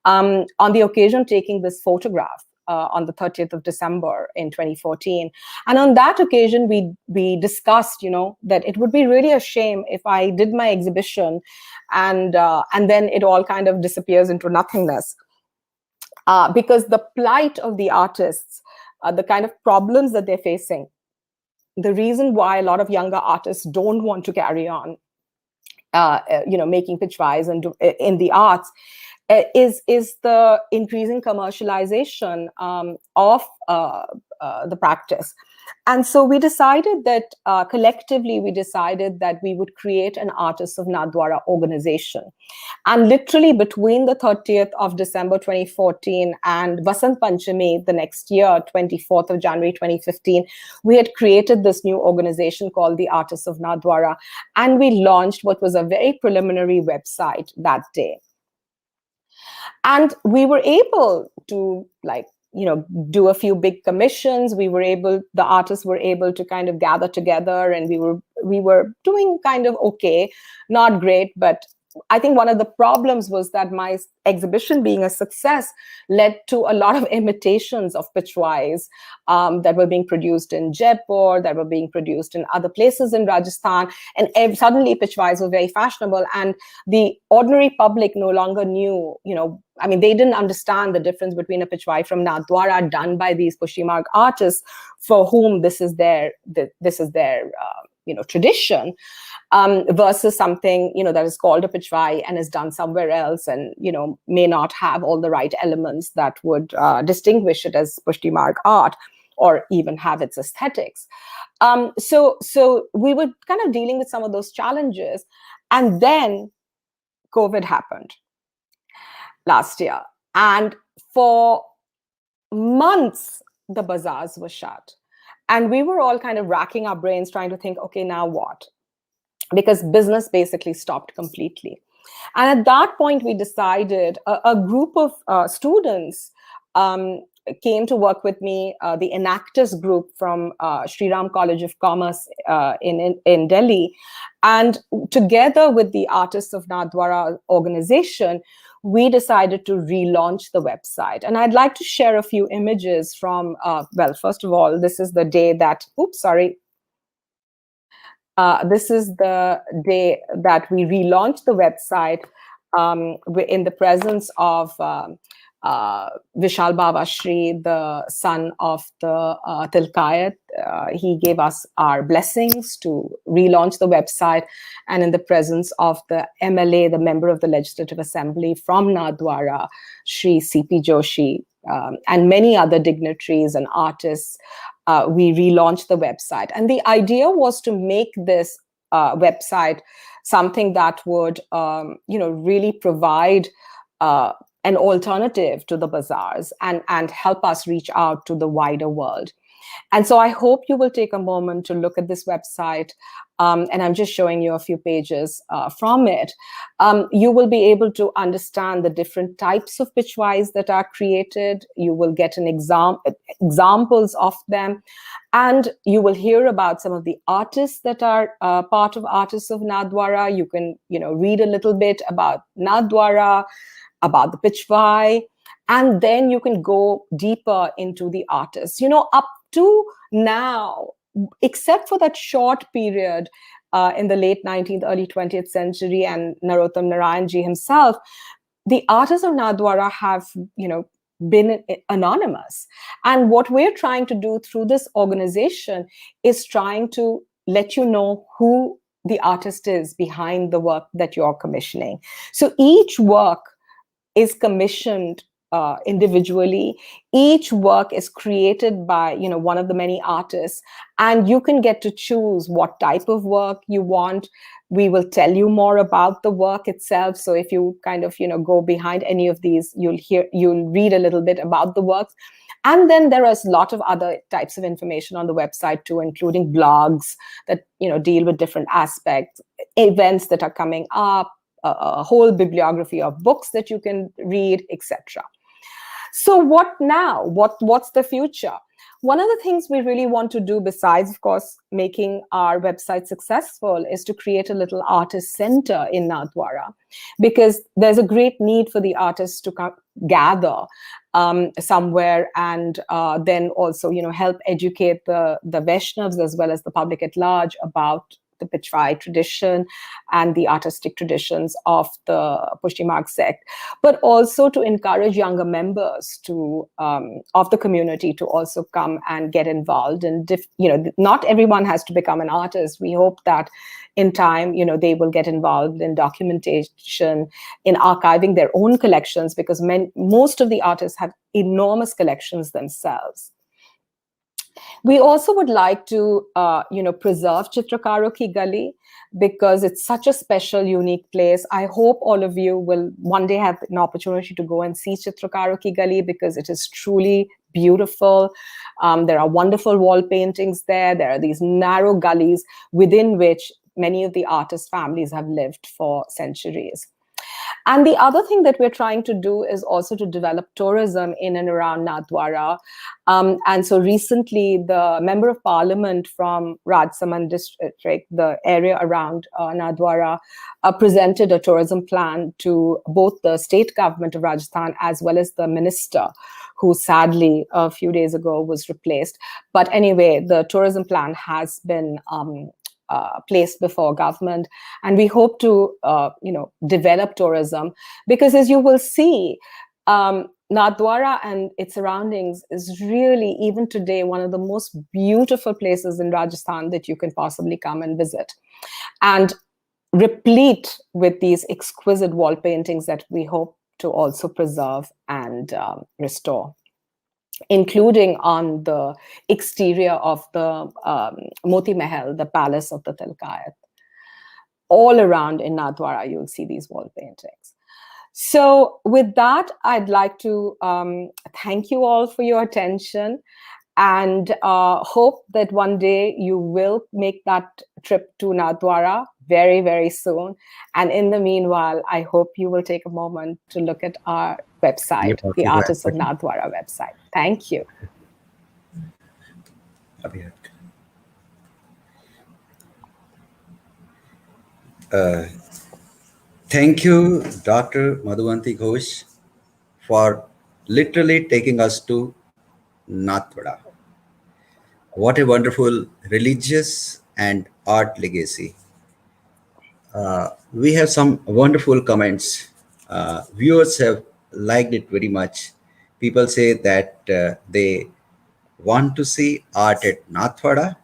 on the occasion taking this photograph. on the 30th of December in 2014. And on that occasion, we discussed, that it would be really a shame if I did my exhibition and then it all kind of disappears into nothingness. Because the plight of the artists, the kind of problems that they're facing, the reason why a lot of younger artists don't want to carry on, making pitchwise and in the arts, is the increasing commercialization of the practice. And so we decided that collectively, we decided that we would create an Artists of Nathdwara organization. And literally between the 30th of December 2014 and Vasant Panchami the next year, 24th of January 2015, we had created this new organization called the Artists of Nathdwara. And we launched what was a very preliminary website that day. And we were able to do a few big commissions. The artists were able to kind of gather together, and we were doing kind of okay, not great, but I think one of the problems was that my exhibition being a success led to a lot of imitations of pitchwise that were being produced in Jaipur, that were being produced in other places in Rajasthan. And suddenly pitchwise was very fashionable. And the ordinary public no longer knew, they didn't understand the difference between a pitchwai from Nathdwara done by these Pushti-Marg artists for whom this is their tradition, versus something, that is called a pitchwai and is done somewhere else and, may not have all the right elements that would distinguish it as Pushti-Marg art or even have its aesthetics. So we were kind of dealing with some of those challenges. And then COVID happened last year. And for months, the bazaars were shut. And we were all kind of racking our brains trying to think, okay, now what? Because business basically stopped completely. And at that point, we decided, a group of students came to work with me, the Enactors group from Sri Ram College of Commerce in Delhi. And together with the Artists of Nathdwara organization, we decided to relaunch the website. And I'd like to share a few images from, first of all, this is the day that, this is the day that we relaunched the website in the presence of Vishal Baba Shri, the son of the Tilkayat. He gave us our blessings to relaunch the website, and in the presence of the MLA, the member of the Legislative Assembly from Nathdwara, Shri C.P. Joshi, and many other dignitaries and artists, we relaunched the website. And the idea was to make this website something that would, really provide an alternative to the bazaars and help us reach out to the wider world. And so I hope you will take a moment to look at this website. And I'm just showing you a few pages from it. You will be able to understand the different types of pitchwise that are created. You will get examples of them. And you will hear about some of the artists that are part of Artists of Nathdwara. You can, read a little bit about Nathdwara, about the pitchwai, and then you can go deeper into the artists. Up to now, except for that short period in the late 19th, early 20th century, and Narottam Narayanji himself, the Artists of Nathdwara have, been anonymous. And what we're trying to do through this organization is trying to let you know who the artist is behind the work that you're commissioning. So each work is commissioned individually. Each work is created by, one of the many artists, and you can get to choose what type of work you want. We will tell you more about the work itself. So if you kind of, go behind any of these, you'll read a little bit about the works. And then there is a lot of other types of information on the website too, including blogs that, deal with different aspects, events that are coming up, a whole bibliography of books that you can read, etc. So what now? What's the future? One of the things we really want to do, besides, of course, making our website successful, is to create a little artist center in Nathdwara, because there's a great need for the artists to gather somewhere, and then also, help educate the Vaishnavas as well as the public at large about the Pichwai tradition and the artistic traditions of the Pushti Marg sect, but also to encourage younger members of the community to also come and get involved. And not everyone has to become an artist. We hope that in time, they will get involved in documentation, in archiving their own collections, because most of the artists have enormous collections themselves. We also would like to, preserve Chitrakaro Ki Gali, because it's such a special, unique place. I hope all of you will one day have an opportunity to go and see Chitrakaro Ki Gali, because it is truly beautiful. There are wonderful wall paintings there. There are these narrow gullies within which many of the artist families have lived for centuries. And the other thing that we're trying to do is also to develop tourism in and around Nathdwara. And so recently, the Member of Parliament from Rajsamand district, the area around Nathdwara, presented a tourism plan to both the state government of Rajasthan as well as the minister, who sadly a few days ago was replaced. But anyway, the tourism plan has been placed before government, and we hope to develop tourism, because as you will see, Nathdwara and its surroundings is really, even today, one of the most beautiful places in Rajasthan that you can possibly come and visit, and replete with these exquisite wall paintings that we hope to also preserve and restore, including on the exterior of the Moti Mahal, the palace of the Tilkayat. All around in Nathdwara, you'll see these wall paintings. So with that, I'd like to thank you all for your attention, and hope that one day you will make that trip to Nathdwara very, very soon. And in the meanwhile, I hope you will take a moment to look at our website, the Artists of Nathdwara website. Thank you. Thank you, Dr. Madhuvanti Ghosh, for literally taking us to Nathdwara. What a wonderful religious and art legacy. We have some wonderful comments. Viewers have liked it very much. People say that they want to see art at Nathdwara.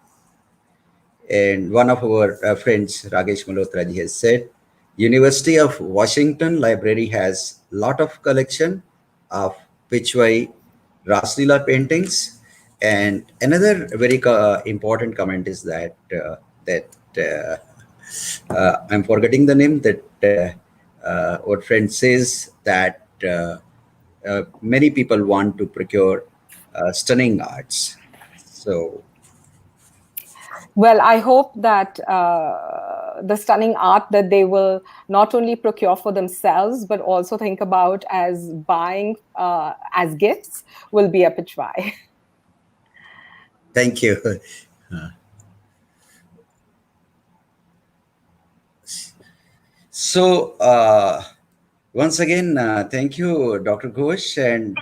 And one of our friends, Ragesh Malhotra ji, has said, University of Washington Library has lot of collection of Pichwai Raslila paintings. And another very important comment is that I'm forgetting the name, that our friend says that many people want to procure stunning arts. So, well, I hope that the stunning art that they will not only procure for themselves, but also think about as buying as gifts will be a Pichwai. Thank you. So, once again, thank you, Dr. Ghosh. And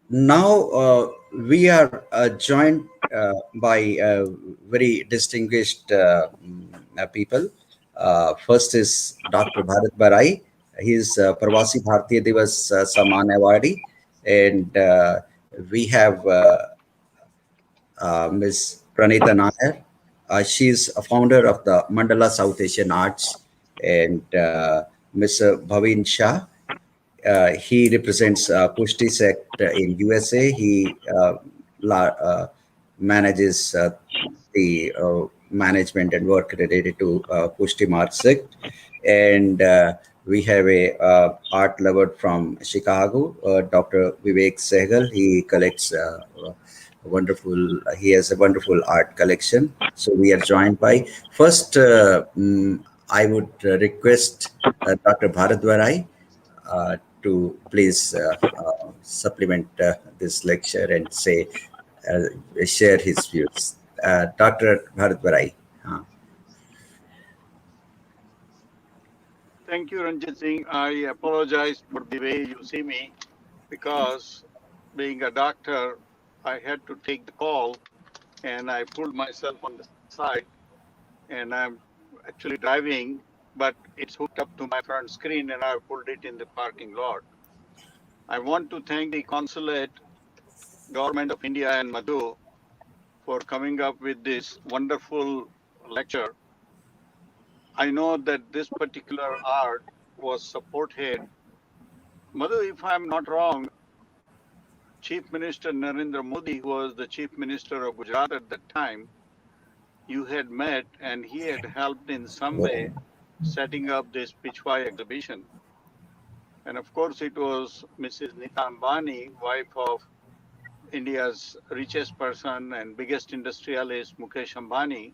now we are joined by very distinguished people. First is Dr. Bharat Barai. He is Pravasi Bharatiya Divas Samman Awardee. And we have Ms. Pranita Nair. She's a founder of the Mandala South Asian Arts. And Mr. Bhavin Shah. He represents Pushti sect in USA. He manages the management and work related to Pushti Marg sect. And we have a art lover from Chicago, Dr. Vivek Sehgal. He collects he has a wonderful art collection. So we are joined by, first, I would request Dr. Bharat Barai to please supplement this lecture and share his views. Dr. Bharat Barai. Thank you, Ranjit Singh. I apologize for the way you see me because being a doctor, I had to take the call and I pulled myself on the side and I'm actually driving, but it's hooked up to my front screen and I pulled it in the parking lot. I want to thank the consulate, government of India and Madhu for coming up with this wonderful lecture. I know that this particular art was supported. Madhu, if I'm not wrong, Chief Minister Narendra Modi, who was the Chief Minister of Gujarat at that time, you had met and he had helped in some way setting up this Pichwai exhibition. And of course, it was Mrs. Nita Ambani, wife of India's richest person and biggest industrialist, Mukesh Ambani,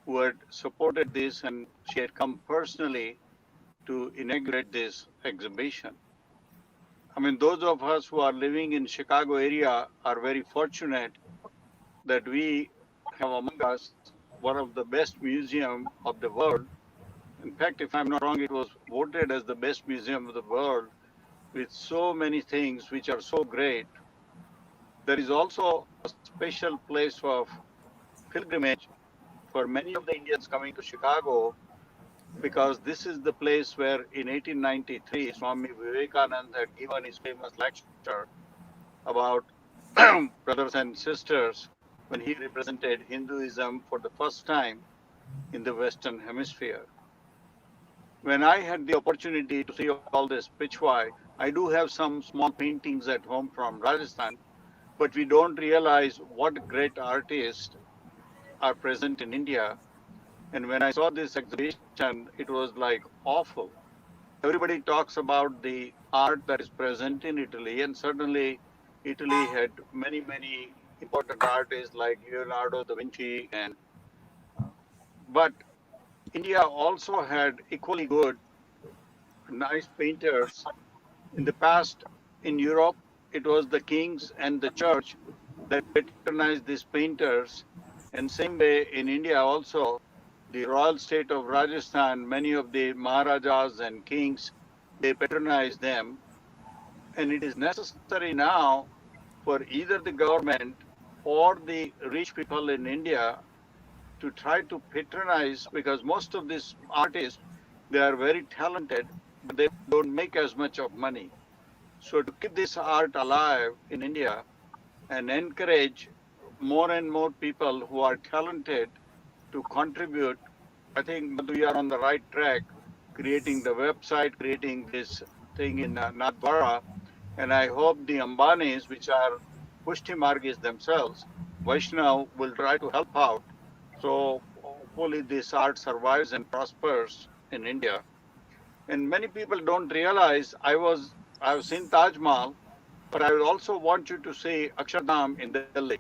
who had supported this and she had come personally to inaugurate this exhibition. I mean, those of us who are living in Chicago area are very fortunate that we have among us one of the best museum of the world. In fact, if I'm not wrong, it was voted as the best museum of the world with so many things which are so great. There is also a special place of pilgrimage for many of the Indians coming to Chicago because this is the place where in 1893 Swami Vivekananda had given his famous lecture about brothers and sisters when he represented Hinduism for the first time in the Western Hemisphere. When I had the opportunity to see all this Pichwai, I do have some small paintings at home from Rajasthan, but we don't realize what great artists are present in India. And when I saw this exhibition, it was like awful. Everybody talks about the art that is present in Italy, and certainly Italy had many, many important artists like Leonardo da Vinci, and but India also had equally good, nice painters. In the past, in Europe, it was the kings and the church that patronized these painters. And same way in India also, the royal state of Rajasthan, many of the Maharajas and kings, they patronize them. And it is necessary now for either the government or the rich people in India to try to patronize because most of these artists, they are very talented, but they don't make as much of money. So to keep this art alive in India and encourage more and more people who are talented to contribute, I think Madhu, you are on the right track, creating the website, creating this thing in Nathdwara. And I hope the Ambanis, which are Pushti Margis themselves, Vaishnav will try to help out. So hopefully this art survives and prospers in India. And many people don't realize I've seen Taj Mahal, but I will also want you to see Akshardham in Delhi.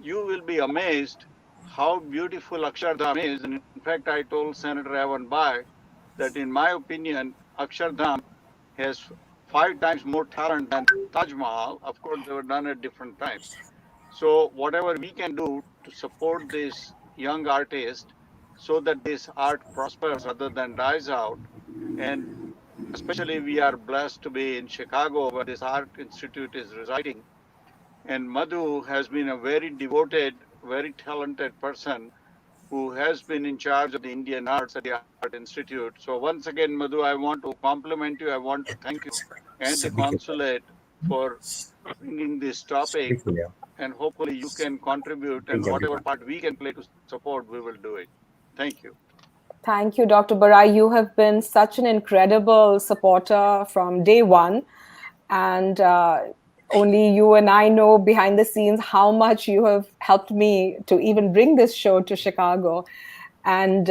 You will be amazed how beautiful Akshardham is. And in fact, I told Senator Evan Bai that in my opinion, Akshardham has 5 times more talent than Taj Mahal. Of course, they were done at different times. So whatever we can do to support this young artist so that this art prospers rather than dies out, and especially we are blessed to be in Chicago where this art institute is residing. And Madhu has been a very devoted, very talented person who has been in charge of the Indian arts at the Art Institute. So once again, Madhu, I want to compliment you. I want to thank you and the consulate for bringing this topic. And hopefully you can contribute and whatever part we can play to support, we will do it. Thank you. Thank you, Dr. Barai. You have been such an incredible supporter from day one. And only you and I know behind the scenes how much you have helped me to even bring this show to Chicago. And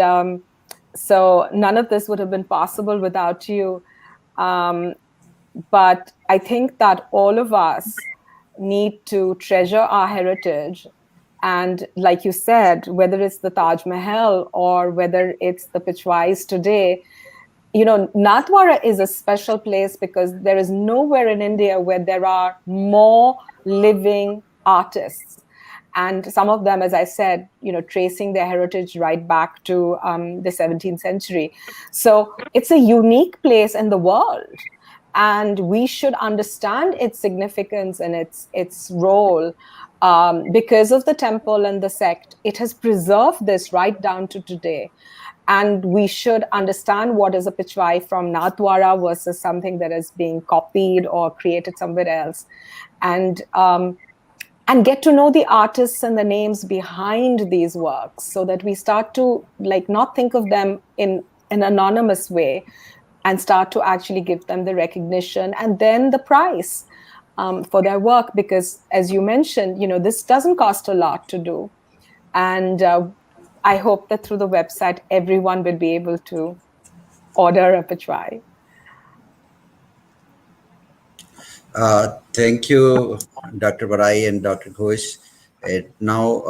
so none of this would have been possible without you. But I think that all of us need to treasure our heritage. And like you said, whether it's the Taj Mahal or whether it's the Pichwais today, you know, Nathdwara is a special place because there is nowhere in India where there are more living artists. and some of them, as I said, tracing their heritage right back to the 17th century. So it's a unique place in the world, and we should understand its significance and its role. Because of the temple and the sect, it has preserved this right down to today. And we should understand what is a Pichwai from Nathdwara versus something that is being copied or created somewhere else. And get to know the artists and the names behind these works, so that we start to not think of them in an anonymous way, and start to actually give them the recognition and then the price for their work. Because, as you mentioned, this doesn't cost a lot to do. And I hope that through the website, everyone will be able to order a Pichwai. Thank you, Dr. Barai and Dr. Ghosh. Now,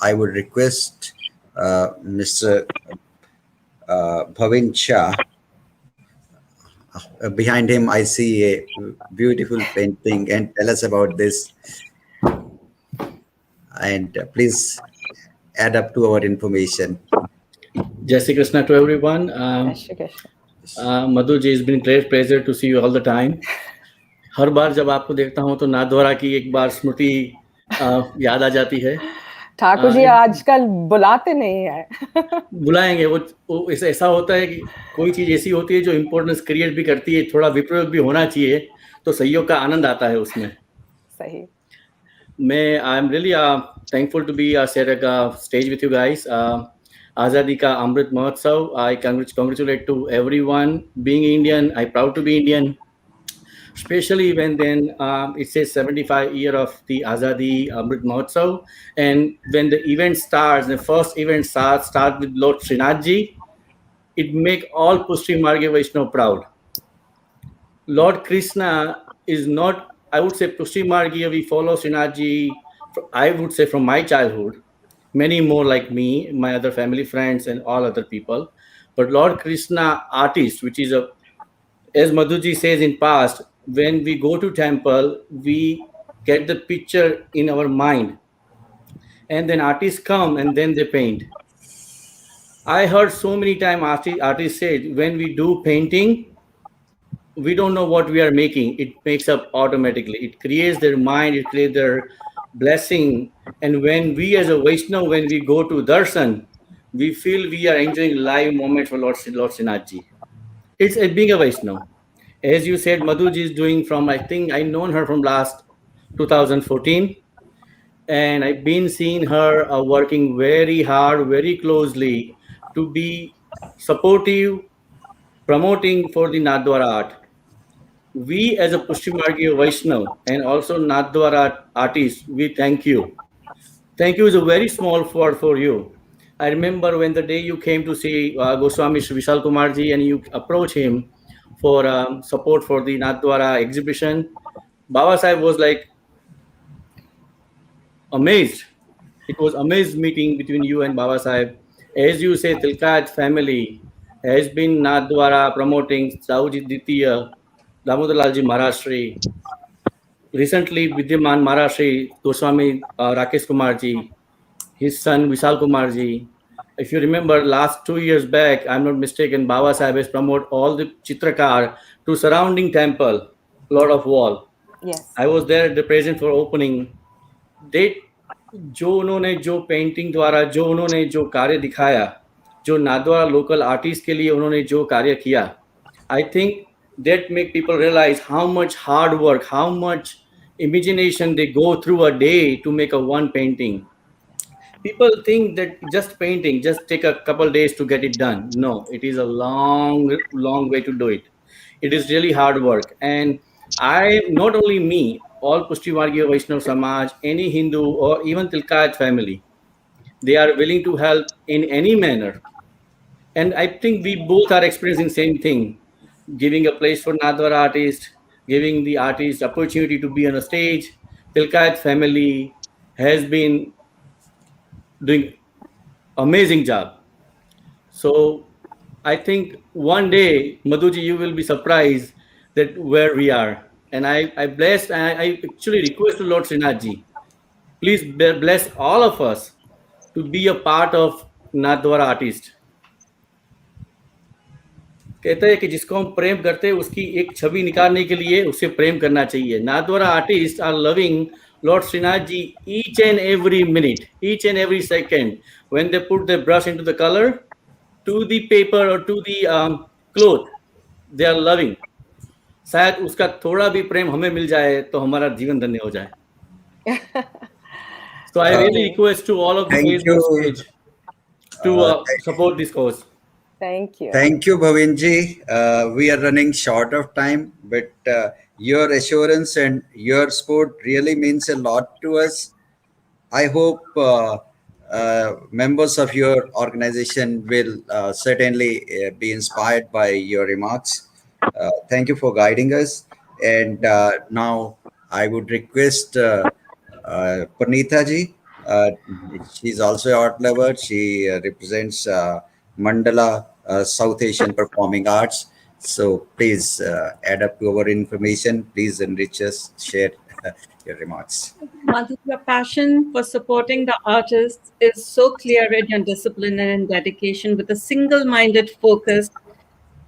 I would request Mr. Bhavin Shah. Behind him, I see a beautiful painting, and tell us about this. And please add up to our information. Jai Shri Krishna to everyone. Madhu ji, it's been a great pleasure to see you all the time. हर बार जब आपको देखता हूं तो नाथद्वारा की एक बार स्मृति याद आ जाती है. ठाकुर जी आजकल बुलाते नहीं है. बुलाएंगे. वो ऐसा होता है कि कोई चीज ऐसी होती है जो इम्पोर्टेंस क्रिएट भी करती है, थोड़ा विप्रयोग भी होना चाहिए, तो सहयोग का आनंद आता है उसमें. सही. मैं I am really thankful to be sharing a stage with you guys. Azadi ka Amrit Mahotsav. I congratulate to everyone. Being Indian, I'm proud to be Indian. Especially when then it says 75 year of the Azadi Amrit Mahotsav, and when the event starts, the first event start with Lord Srinathji, it make all Pushti Marga Vaishnav proud. Lord Krishna is not, I would say, Pushti Marga, we follow Srinathji, I would say from my childhood, many more like me, my other family friends and all other people. But Lord Krishna artist, which is as Madhuji says in past, when we go to temple, we get the picture in our mind, and then artists come and then they paint. I heard so many times artists say, when we do painting, we don't know what we are making. It makes up automatically. It creates their mind, it creates their blessing. And when we as a Vaishnav, when we go to darshan, we feel we are enjoying live moment for Lord Srinathji. It's being a Vaishnav. As you said, Madhuji is doing from, I think I known her from last 2014. And I've been seeing her working very hard, very closely to be supportive, promoting for the Nathdwara art. We as a Pushti Marga Vaishnav and also Nathdwara artists, we thank you. Thank you is a very small word for you. I remember when the day you came to see Goswami Vishal Kumarji and you approached him for support for the Nathdwara exhibition, Baba Sahib was like amazed. It was amazed meeting between you and Baba Sahib. As you say, Tilkaj family has been Nathdwara promoting Sauji Ditya, Damodarlalji Maharashri. Recently, Vidyaman Maharashri, Goswami Rakesh Kumarji, his son Vishal Kumarji. If you remember, last 2 years back, I'm not mistaken, Baba Sahib has promoted all the Chitrakar to surrounding temple, Lord of Wall. Yes. I was there at the present for opening. जो उन्होंने जो painting द्वारा जो उन्होंने जो कार्य दिखाया, जो नाथद्वारा लोकल आर्टिस्ट के लिए उन्होंने जो कार्य किया, I think that make people realize how much hard work, how much imagination they go through a day to make a one painting. People think that just painting, just take a couple days to get it done. No, it is a long way to do it. It is really hard work. And not only me, all Pushti Marga Vaishnav Samaj, any Hindu or even Tilkayat family, they are willing to help in any manner. And I think we both are experiencing same thing, giving a place for Nathdwara artists, giving the artist opportunity to be on a stage. Tilkayat family has been doing amazing job. So I think one day, Madhuji, you will be surprised that where we are. And I blessed, I actually request to Lord Srinathji Please bless all of us to be a part of Nathdwara artist. कहते हैं कि जिसको हम प्रेम करते हैं उसकी एक छवि निकालने के लिए उसे प्रेम करना चाहिए. Nathdwara artist are loving Lord Srinath ji each and every minute, each and every second when they put the brush into the color to the paper or to the cloth, they are loving. शायद उसका थोड़ा भी प्रेम हमें मिल जाए तो हमारा जीवन धन्य हो जाए. So I really request to all of the Thank guys on you. stage to support this cause. Thank you. Thank you, Bhavinji. We are running short of time, but your assurance and your support really means a lot to us. I hope members of your organization will certainly be inspired by your remarks. Thank you for guiding us. And now I would request Pranitha ji. She's also an art lover. She represents Mandala South Asian Performing Arts. So please add up to our information. Please enrich us. Share your remarks. Madhu, your passion for supporting the artists is so clear in your discipline and in dedication, with a single-minded focus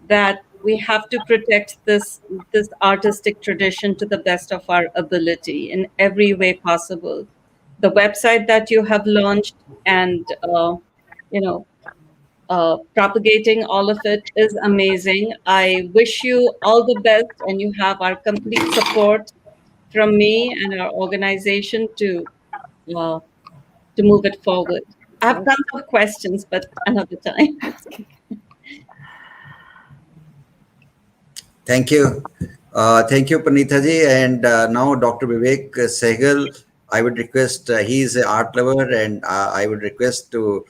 that we have to protect this artistic tradition to the best of our ability in every way possible. The website that you have launched and propagating all of it is amazing. I wish you all the best, and you have our complete support from me and our organization to move it forward. I have tons of questions, but another time. Thank you. Thank you, Panitha ji. And now Dr. Vivek Sehgal, I would request, he is an art lover, and I would request to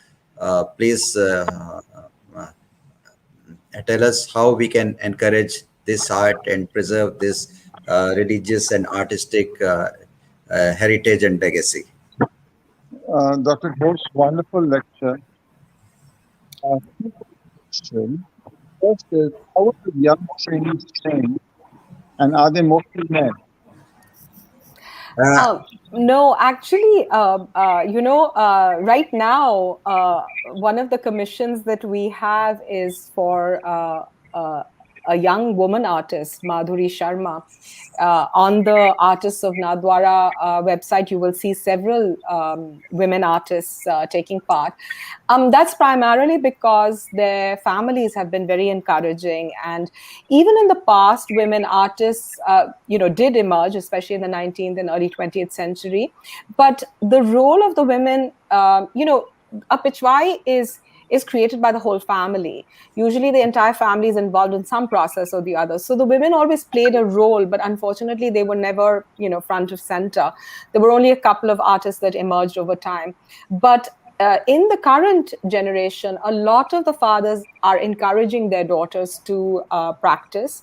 please tell us how we can encourage this art and preserve this religious and artistic heritage and legacy. Dr. Ghosh, wonderful lecture. First is, how are the young trainees trained, and are they mostly men? No, actually, right now, one of the commissions that we have is for a young woman artist, Madhuri Sharma. On the Artists of Nathdwara website, you will see several women artists taking part. That's primarily because their families have been very encouraging. And even in the past, women artists, did emerge, especially in the 19th and early 20th century. But the role of the women, a Pichwai is created by the whole family. Usually the entire family is involved in some process or the other. So the women always played a role, but unfortunately they were never, front of center. There were only a couple of artists that emerged over time. But in the current generation, a lot of the fathers are encouraging their daughters to practice.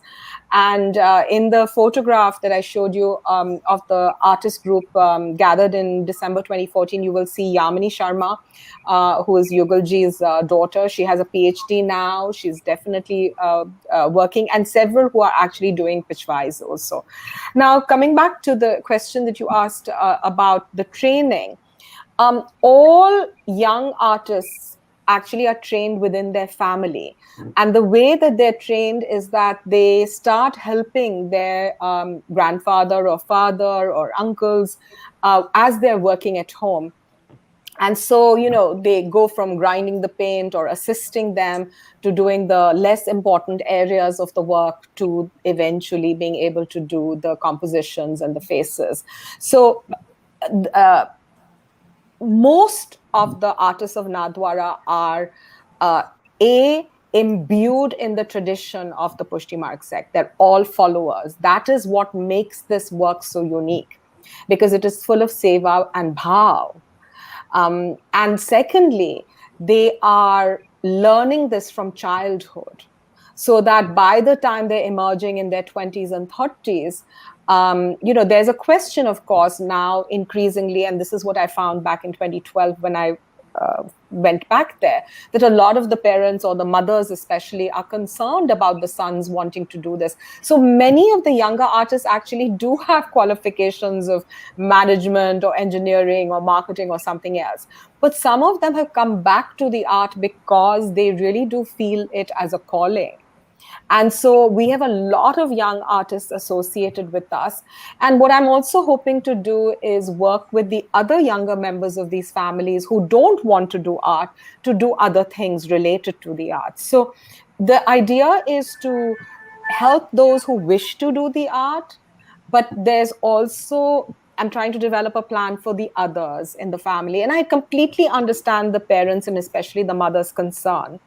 And in the photograph that I showed you of the artist group gathered in December 2014, you will see Yamini Sharma, who is Yugalji's daughter. She has a PhD now. She's definitely working, and several who are actually doing Pichwais also. Now, coming back to the question that you asked about the training, all young artists actually are trained within their family. And the way that they're trained is that they start helping their grandfather or father or uncles as they're working at home. And so, they go from grinding the paint or assisting them to doing the less important areas of the work to eventually being able to do the compositions and the faces. So, most of the artists of Nathdwara are imbued in the tradition of the Pushti Marg sect. They're all followers. That is what makes this work so unique, because it is full of seva and bhav. And secondly, they are learning this from childhood, so that by the time they're emerging in their 20s and 30s, there's a question, of course, now increasingly, and this is what I found back in 2012 when I went back there, that a lot of the parents or the mothers especially are concerned about the sons wanting to do this. So many of the younger artists actually do have qualifications of management or engineering or marketing or something else. But some of them have come back to the art because they really do feel it as a calling. And so we have a lot of young artists associated with us. And what I'm also hoping to do is work with the other younger members of these families who don't want to do art to do other things related to the arts. So the idea is to help those who wish to do the art, but there's also, I'm trying to develop a plan for the others in the family. And I completely understand the parents and especially the mother's concern,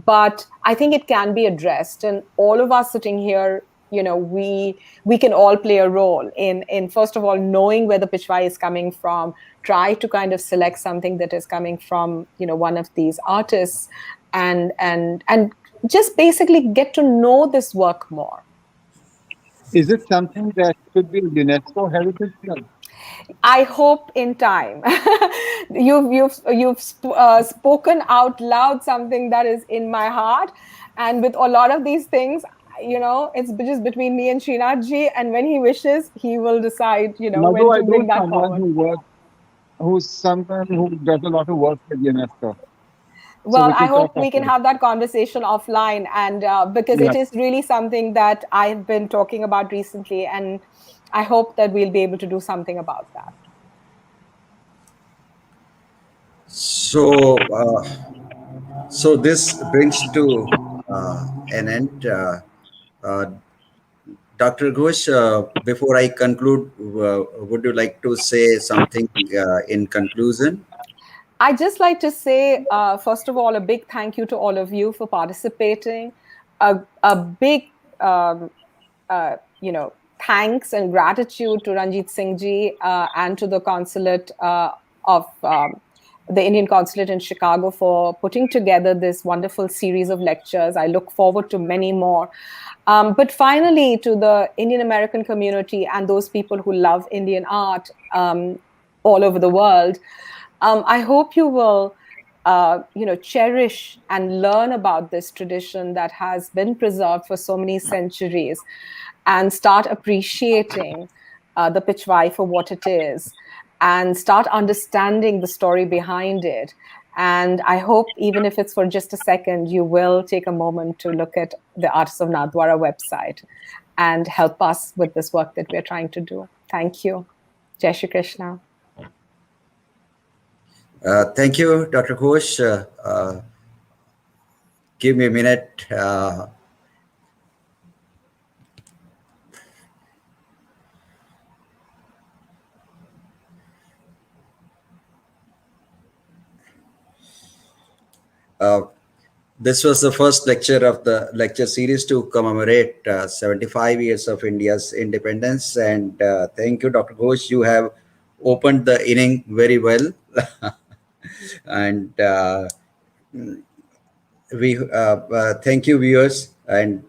but I think it can be addressed. And all of us sitting here, we can all play a role in first of all knowing where the Pichwai is coming from, try to kind of select something that is coming from one of these artists, and just basically get to know this work more. Is it something that could be UNESCO heritage club? I hope in time. You've spoken out loud something that is in my heart, and with a lot of these things, it's just between me and Srinathji, and when he wishes, he will decide, Madhu, when I to bring know that someone forward. who's someone who does a lot of work with UNESCO. So Well, we I can talk hope we can after. have that conversation offline, and because Yeah. it is really something that I've been talking about recently, and I hope that we'll be able to do something about that. So, so this brings to an end. Uh, Dr. Ghosh, before I conclude, would you like to say something in conclusion? I just like to say, first of all, a big thank you to all of you for participating. A big, uh, thanks and gratitude to Ranjit Singh ji and to the consulate of the Indian consulate in Chicago for putting together this wonderful series of lectures. I look forward to many more. But finally, to the Indian American community and those people who love Indian art all over the world, I hope you will, cherish and learn about this tradition that has been preserved for so many centuries, and start appreciating the Pichwai for what it is, and start understanding the story behind it. And I hope, even if it's for just a second, you will take a moment to look at the Artists of Nathdwara website and help us with this work that we're trying to do. Thank you. Jai Shri Krishna. Thank you, Dr. Ghosh. Give me a minute. Uh, this was the first lecture of the lecture series to commemorate 75 years of India's independence. And thank you, Dr. Ghosh. You have opened the inning very well. And we thank you, viewers, and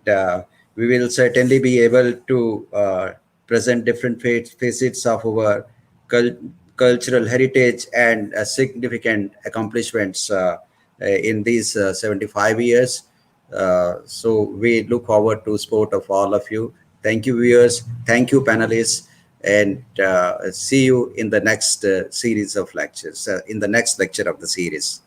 we will certainly be able to present different facets of our cultural heritage and significant accomplishments in these 75 years. So we look forward to support of all of you. Thank you, viewers. Thank you, panelists, and see you in the next series of lectures, in the next lecture of the series.